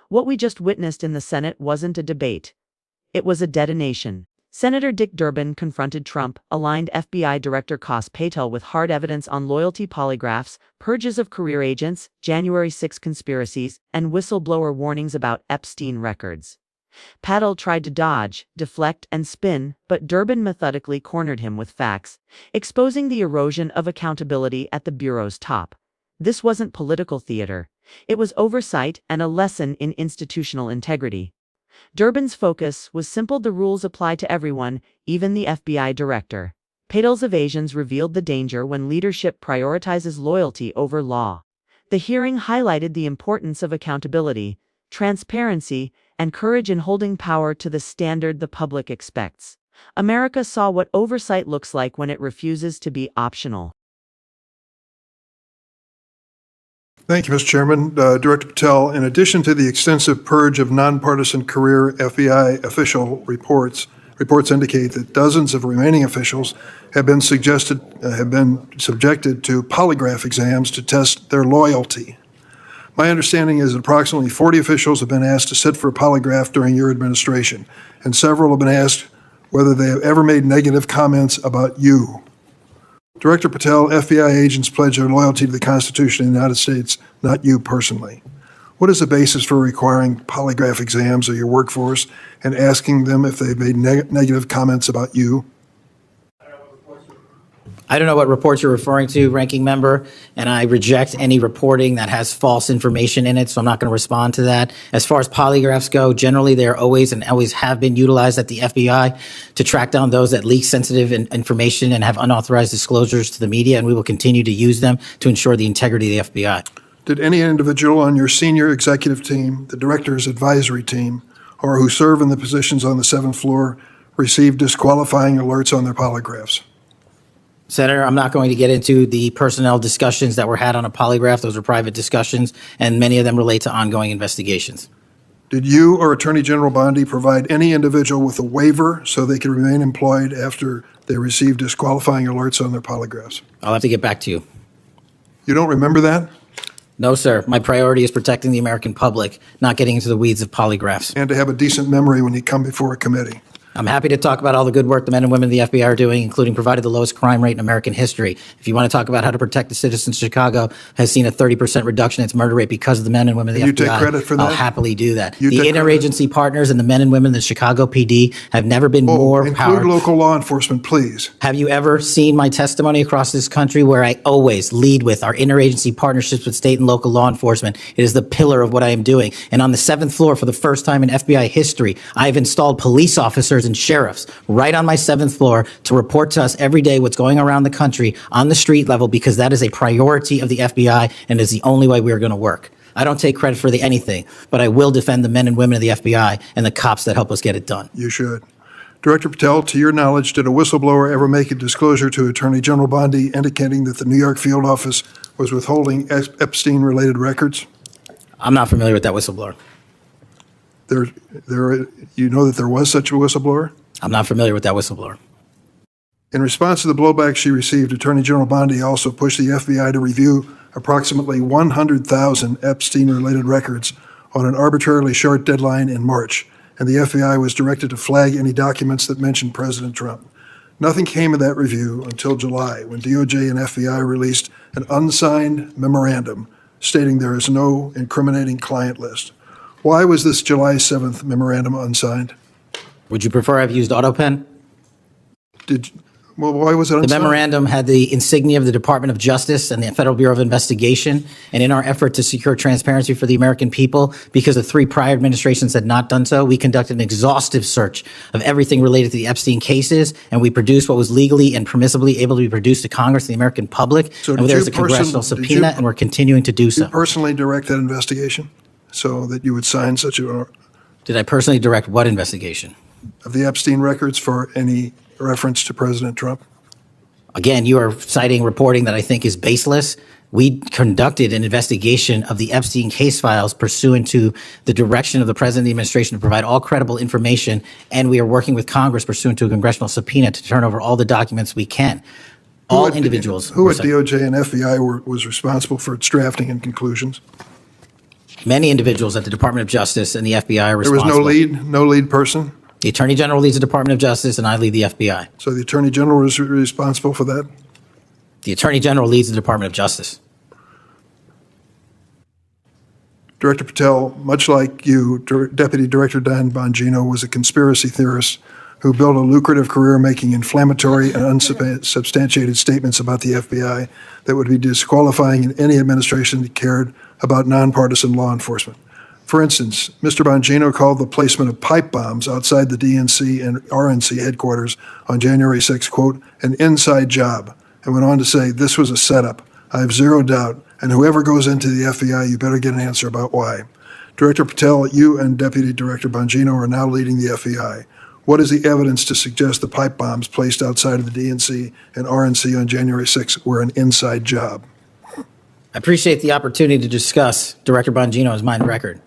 What we just witnessed in the Senate wasn't a debate. It was a detonation. Senator Dick Durbin confronted Trump-aligned FBI Director Kash Patel with hard evidence on loyalty polygraphs, purges of career agents, January 6 conspiracies, and whistleblower warnings about Epstein records. Patel tried to dodge, deflect, and spin, but Durbin methodically cornered him with facts, exposing the erosion of accountability at the Bureau's top. This wasn't political theater. It was oversight and a lesson in institutional integrity. Durbin's focus was simple: the rules apply to everyone, even the FBI director. Patel's evasions revealed the danger when leadership prioritizes loyalty over law. The hearing highlighted the importance of accountability, transparency, and courage in holding power to the standard the public expects. America saw what oversight looks like when it refuses to be optional. Thank you, Mr. Chairman. Director Patel, in addition to the extensive purge of nonpartisan career FBI official reports indicate that dozens of remaining officials have been subjected to polygraph exams to test their loyalty. My understanding is that approximately 40 officials have been asked to sit for a polygraph during your administration, and several have been asked whether they have ever made negative comments about you. Director Patel, FBI agents pledge their loyalty to the Constitution of the United States, not you personally. What is the basis for requiring polygraph exams of your workforce and asking them if they've made negative comments about you? I don't know what reports you're referring to, Ranking Member, and I reject any reporting that has false information in it, so I'm not going to respond to that. As far as polygraphs go, generally they are always and always have been utilized at the FBI to track down those that leak sensitive information and have unauthorized disclosures to the media, and we will continue to use them to ensure the integrity of the FBI. Did any individual on your senior executive team, the director's advisory team, or who serve in the positions on the 7th floor receive disqualifying alerts on their polygraphs? Senator, I'm not going to get into the personnel discussions that were had on a polygraph. Those are private discussions, and many of them relate to ongoing investigations. Did you or Attorney General Bondi provide any individual with a waiver so they could remain employed after they received disqualifying alerts on their polygraphs? I'll have to get back to you. You don't remember that? No, sir. My priority is protecting the American public, not getting into the weeds of polygraphs. And to have a decent memory when you come before a committee. I'm happy to talk about all the good work the men and women of the FBI are doing, including provided the lowest crime rate in American history. If you want to talk about how to protect the citizens of Chicago, has seen a 30% reduction in its murder rate because of the men and women of the FBI. You take credit for that? I'll happily do that. The interagency partners and the men and women of the Chicago PD have never been more powerful. Include local law enforcement, please. Have you ever seen my testimony across this country where I always lead with our interagency partnerships with state and local law enforcement? It is the pillar of what I am doing. And on the 7th floor, for the first time in FBI history, I have installed police officers and sheriffs right on my 7th floor to report to us every day what's going around the country on the street level, because that is a priority of the FBI and is the only way we are going to work. I don't take credit for anything, but I will defend the men and women of the FBI and the cops that help us get it done. You should. Director Patel, to your knowledge, did a whistleblower ever make a disclosure to Attorney General Bondi indicating that the New York field office was withholding Epstein-related records? I'm not familiar with that whistleblower. You know that there was such a whistleblower? I'm not familiar with that whistleblower. In response to the blowback she received, Attorney General Bondi also pushed the FBI to review approximately 100,000 Epstein-related records on an arbitrarily short deadline in March, and the FBI was directed to flag any documents that mentioned President Trump. Nothing came of that review until July, when DOJ and FBI released an unsigned memorandum stating there is no incriminating client list. Why was this July 7th memorandum unsigned? Would you prefer I've used AutoPen? Why was it unsigned? The memorandum had the insignia of the Department of Justice and the Federal Bureau of Investigation. And in our effort to secure transparency for the American people, because the 3 prior administrations had not done so, we conducted an exhaustive search of everything related to the Epstein cases, and we produced what was legally and permissibly able to be produced to Congress and the American public. So and there's a congressional subpoena, and we're continuing to do so. Did you personally direct that investigation so that you would sign such a... Did I personally direct what investigation? Of the Epstein records for any reference to President Trump? Again, you are citing reporting that I think is baseless. We conducted an investigation of the Epstein case files pursuant to the direction of the President of the administration to provide all credible information, and we are working with Congress pursuant to a congressional subpoena to turn over all the documents we can. All individuals. Who at DOJ and FBI was responsible for its drafting and conclusions? Many individuals at the Department of Justice and the FBI are There was responsible. no lead person? The Attorney General leads the Department of Justice, and I lead the FBI. So the Attorney General is responsible for that? The Attorney General leads the Department of Justice. Director Patel, much like you, Deputy Director Dan Bongino was a conspiracy theorist who built a lucrative career making inflammatory and unsubstantiated statements about the FBI that would be disqualifying in any administration that cared about nonpartisan law enforcement. For instance, Mr. Bongino called the placement of pipe bombs outside the DNC and RNC headquarters on January 6, quote, an inside job, and went on to say this was a setup. I have zero doubt, and whoever goes into the FBI, you better get an answer about why. Director Patel, you and Deputy Director Bongino are now leading the FBI. What is the evidence to suggest the pipe bombs placed outside of the DNC and RNC on January 6 were an inside job? I appreciate the opportunity to discuss Director Bongino's mind record.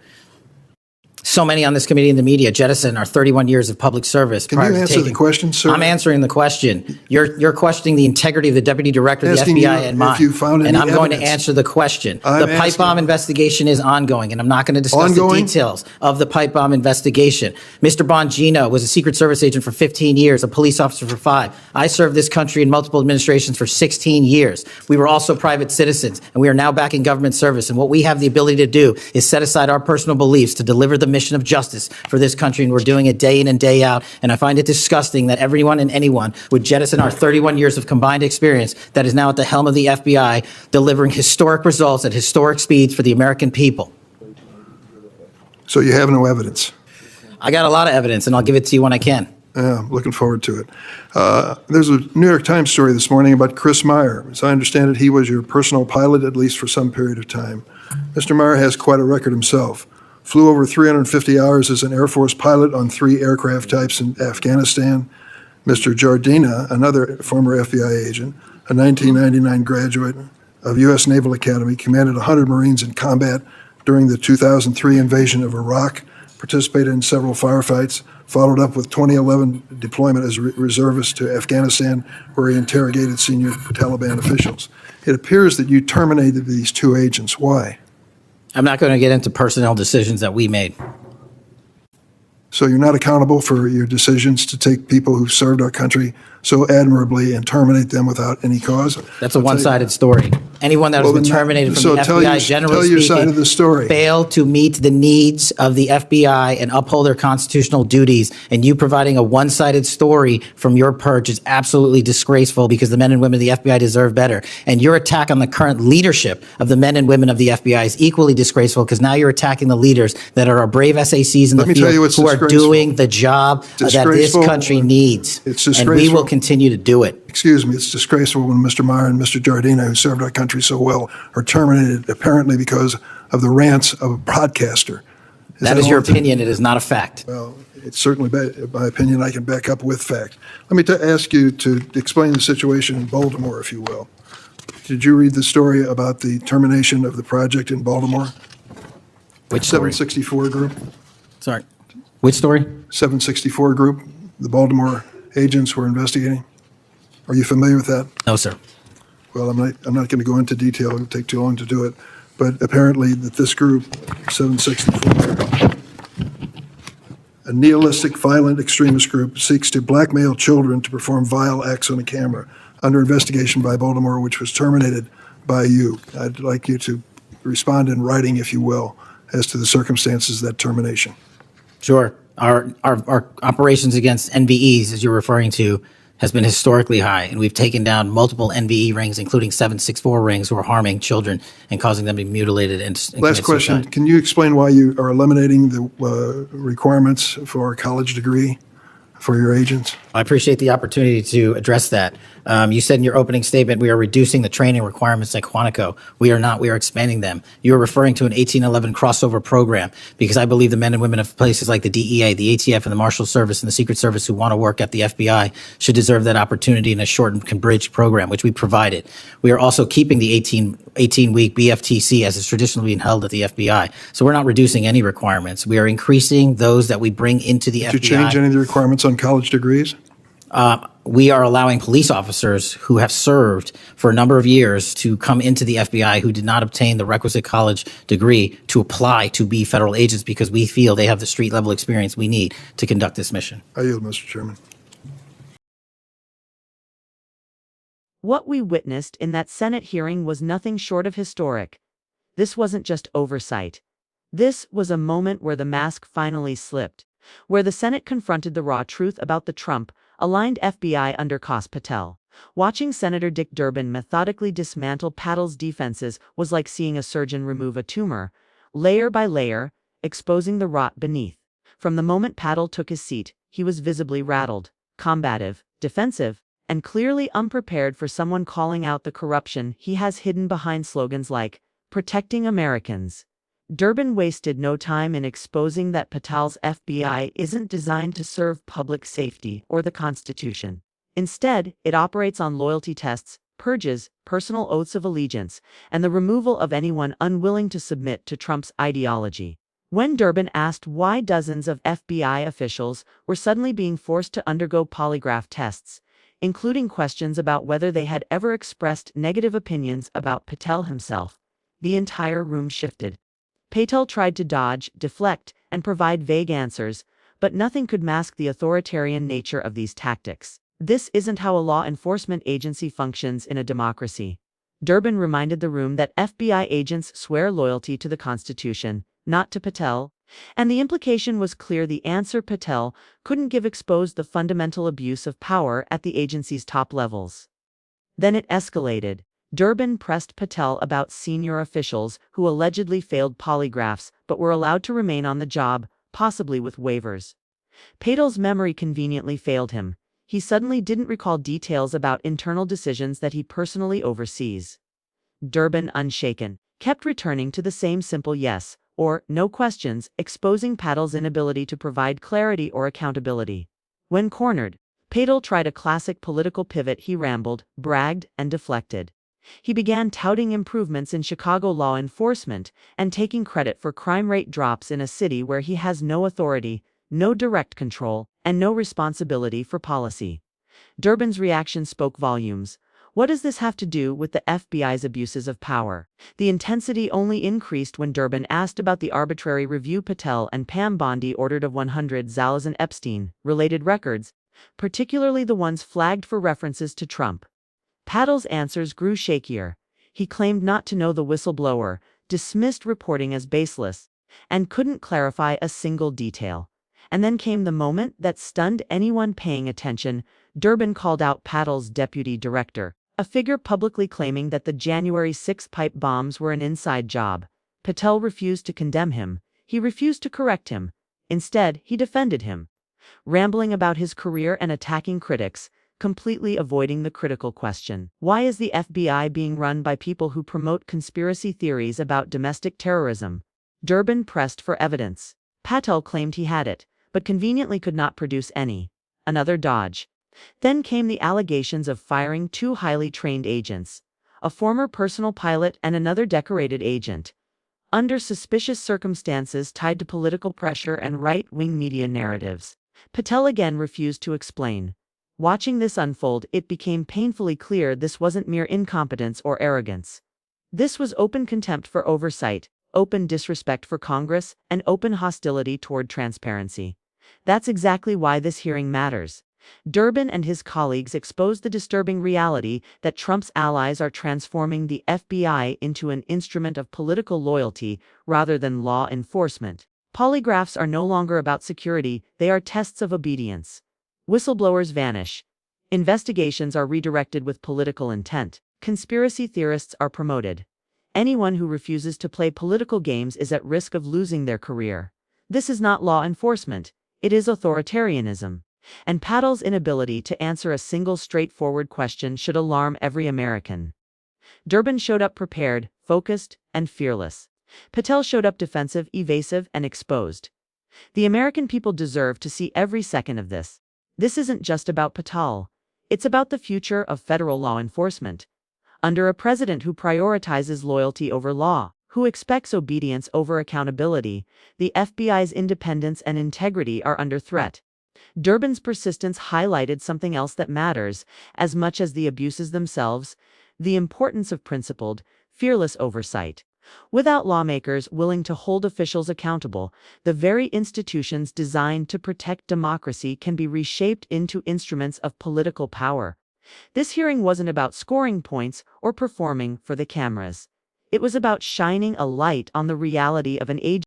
So many on this committee and the media jettison our 31 years of public service. Can you answer the question, sir? I'm answering the question. You're questioning the integrity of the Deputy Director of the Asking FBI you and mine. if you found any and I'm going to evidence. answer the question. I'm The pipe bomb investigation is ongoing, and I'm not going to discuss the Ongoing? details of the pipe bomb investigation. Mr. Bongino was a Secret Service agent for 15 years, a police officer for 5. I served this country in multiple administrations for 16 years. We were also private citizens, and we are now back in government service. And what we have the ability to do is set aside our personal beliefs to deliver the mission of justice for this country, and we're doing it day in and day out. And I find it disgusting that everyone and anyone would jettison our 31 years of combined experience that is now at the helm of the FBI, delivering historic results at historic speeds for the American people. So you have no evidence? I got a lot of evidence, and I'll give it to you when I can. Yeah, I'm looking forward to it. There's a New York Times story this morning about Chris Meyer. As I understand it, he was your personal pilot, at least for some period of time. Mr. Meyer has quite a record himself. Flew over 350 hours as an Air Force pilot on 3 aircraft types in Afghanistan. Mr. Jardina, another former FBI agent, a 1999 graduate of U.S. Naval Academy, commanded 100 Marines in combat during the 2003 invasion of Iraq, participated in several firefights, followed up with 2011 deployment as a reservist to Afghanistan, where he interrogated senior Taliban officials. It appears that you terminated these 2 agents. Why? I'm not going to get into personnel decisions that we made. So you're not accountable for your decisions to take people who served our country so admirably and terminate them without any cause? That's a one-sided story. Anyone that has been terminated from the FBI, generally speaking, failed to meet the needs of the FBI and uphold their constitutional duties. And you providing a one-sided story from your perch is absolutely disgraceful, because the men and women of the FBI deserve better. And your attack on the current leadership of the men and women of the FBI is equally disgraceful, because now you're attacking the leaders that are our brave SACs in the field who are doing the job that this country needs. It's disgraceful. And we will continue to do it. Excuse me, it's disgraceful when Mr. Meyer and Mr. Jardina, who served our country so well, are terminated apparently because of the rants of a broadcaster. That is your opinion. It is not a fact. Well, it's certainly my opinion. I can back up with fact. Let me ask you to explain the situation in Baltimore, if you will. Did you read the story about the termination of the project in Baltimore? Which story? 764 Group? Sorry. Which story? 764 Group, the Baltimore agents were investigating. Are you familiar with that? No, sir. Well, I'm not going to go into detail. It would take too long to do it. But apparently that this group, 764, a nihilistic, violent extremist group, seeks to blackmail children to perform vile acts on a camera, under investigation by Baltimore, which was terminated by you. I'd like you to respond in writing, if you will, as to the circumstances of that termination. Sure. Our operations against NVEs, as you're referring to, has been historically high, and we've taken down multiple NVE rings, including 764 rings, who are harming children and causing them to be mutilated and Last question. Suicide. Can you explain why you are eliminating the requirements for a college degree for your agents? I appreciate the opportunity to address that. You said in your opening statement, we are reducing the training requirements at Quantico. We are not. We are expanding them. You are referring to an 1811 crossover program, because I believe the men and women of places like the DEA, the ATF, and the Marshal Service and the Secret Service who want to work at the FBI should deserve that opportunity in a shortened bridge program, which we provided. We are also keeping the 18-week BFTC as is traditionally being held at the FBI. So we're not reducing any requirements. We are increasing those that we bring into the FBI. Did you change any of the requirements on college degrees? we are allowing police officers who have served for a number of years to come into the FBI who did not obtain the requisite college degree to apply to be federal agents because we feel they have the street level experience we need to conduct this mission. I yield, Mr. Chairman. What we witnessed in that Senate hearing was nothing short of historic. This wasn't just oversight. This was a moment where the mask finally slipped, where the Senate confronted the raw truth about the Trump-aligned FBI under Kash Patel. Watching Senator Dick Durbin methodically dismantle Patel's defenses was like seeing a surgeon remove a tumor, layer by layer, exposing the rot beneath. From the moment Patel took his seat, he was visibly rattled, combative, defensive, and clearly unprepared for someone calling out the corruption he has hidden behind slogans like, "Protecting Americans." Durbin wasted no time in exposing that Patel's FBI isn't designed to serve public safety or the Constitution. Instead, it operates on loyalty tests, purges, personal oaths of allegiance, and the removal of anyone unwilling to submit to Trump's ideology. When Durbin asked why dozens of FBI officials were suddenly being forced to undergo polygraph tests, including questions about whether they had ever expressed negative opinions about Patel himself, the entire room shifted. Patel tried to dodge, deflect, and provide vague answers, but nothing could mask the authoritarian nature of these tactics. This isn't how a law enforcement agency functions in a democracy. Durbin reminded the room that FBI agents swear loyalty to the Constitution, not to Patel, and the implication was clear: the answer Patel couldn't give exposed the fundamental abuse of power at the agency's top levels. Then it escalated. Durbin pressed Patel about senior officials who allegedly failed polygraphs but were allowed to remain on the job, possibly with waivers. Patel's memory conveniently failed him. He suddenly didn't recall details about internal decisions that he personally oversees. Durbin, unshaken, kept returning to the same simple yes or no questions, exposing Patel's inability to provide clarity or accountability. When cornered, Patel tried a classic political pivot. He rambled, bragged, and deflected. He began touting improvements in Chicago law enforcement and taking credit for crime rate drops in a city where he has no authority, no direct control, and no responsibility for policy. Durbin's reaction spoke volumes. What does this have to do with the FBI's abuses of power? The intensity only increased when Durbin asked about the arbitrary review Patel and Pam Bondi ordered of 100 Zales and Epstein-related records, particularly the ones flagged for references to Trump. Patel's answers grew shakier. He claimed not to know the whistleblower, dismissed reporting as baseless, and couldn't clarify a single detail. And then came the moment that stunned anyone paying attention. Durbin called out Patel's deputy director, a figure publicly claiming that the January 6 pipe bombs were an inside job. Patel refused to condemn him. He refused to correct him. Instead, he defended him, rambling about his career and attacking critics, completely avoiding the critical question. Why is the FBI being run by people who promote conspiracy theories about domestic terrorism? Durbin pressed for evidence. Patel claimed he had it, but conveniently could not produce any. Another dodge. Then came the allegations of firing two highly trained agents, a former personal pilot and another decorated agent, under suspicious circumstances tied to political pressure and right-wing media narratives. Patel again refused to explain. Watching this unfold, it became painfully clear this wasn't mere incompetence or arrogance. This was open contempt for oversight, open disrespect for Congress, and open hostility toward transparency. That's exactly why this hearing matters. Durbin and his colleagues exposed the disturbing reality that Trump's allies are transforming the FBI into an instrument of political loyalty rather than law enforcement. Polygraphs are no longer about security, they are tests of obedience. Whistleblowers vanish. Investigations are redirected with political intent. Conspiracy theorists are promoted. Anyone who refuses to play political games is at risk of losing their career. This is not law enforcement, it is authoritarianism. And Patel's inability to answer a single straightforward question should alarm every American. Durbin showed up prepared, focused, and fearless. Patel showed up defensive, evasive, and exposed. The American people deserve to see every second of this. This isn't just about Patel. It's about the future of federal law enforcement. Under a president who prioritizes loyalty over law, who expects obedience over accountability, the FBI's independence and integrity are under threat. Durbin's persistence highlighted something else that matters, as much as the abuses themselves: the importance of principled, fearless oversight. Without lawmakers willing to hold officials accountable, the very institutions designed to protect democracy can be reshaped into instruments of political power. This hearing wasn't about scoring points or performing for the cameras. It was about shining a light on the reality of an age